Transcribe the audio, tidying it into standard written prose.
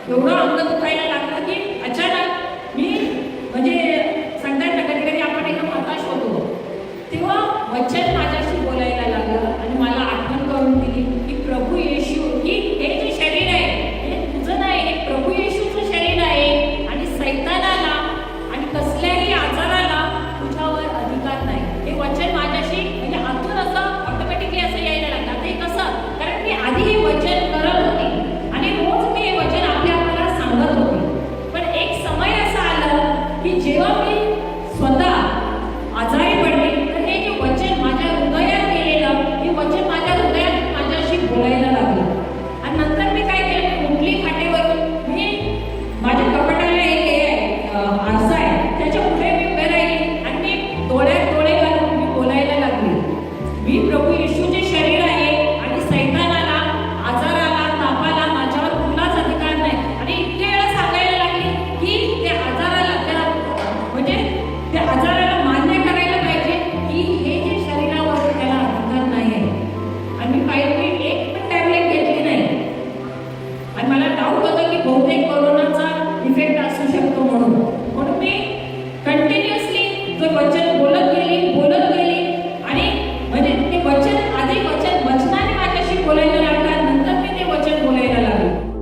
एवढं अंग दुखायला लागलं की अचानक मी म्हणजे सांगतात ना कधी कधी आपण एकदम हताश होतो, तेव्हा वचन माझ्याशी बोलायला लागलं आणि मला आठवण करून दिली की प्रभू येशू की हे जे शरीर आहे हे तुझं नाही, हे प्रभू येशूचं शरीर आहे आणि सैतानाला आणि कसल्याही आजाराला तुझ्यावर अधिकार नाही. हे वचन माझ्याशी म्हणजे आतून असं ऑटोमॅटिकली असं यायला लागलं. आता हे कसं, कारण मी आधी हे वचन करत होते आणि रोज मी हे वचन आपल्याला सांगत होते. पण एक समय असा आला की जेव्हा मी स्वतः आजारी पडले तर हे जे वचन माझ्या हृदयात गेलेलं, हे वचन माझ्या हृदयात माझ्याशी बोलायला लागलं. आणि नंतर मी काय केलं, उठली खाटेवरून, मी माझ्या कपाटाला एक हे आहे आरसा आहे, त्याच्या पुढे मी उभे राहिली आणि मी डोळ्यात डोळे घालून मी बोलायला लागली, मी प्रभू येशूचे शरीर आहे आणि सैतानाला, आजाराला, तापाला माझ्यावर कुठलाच अधिकार नाही. आणि इतके वेळा सांगायला लागली की त्या आजाराला म्हणजे त्या आजाराला मान्य करायला पाहिजे की हे जे शरीरावर त्याला अधिकार नाही आहे. आणि मी पाहिलं की एक पण टॅबलेट घेतली नाही आणि मला डाऊट होतं की बहुतेक कोरोनाचा इफेक्ट असू शकतो म्हणून मी कंटिन्युअसली जे वचन बोलत गेली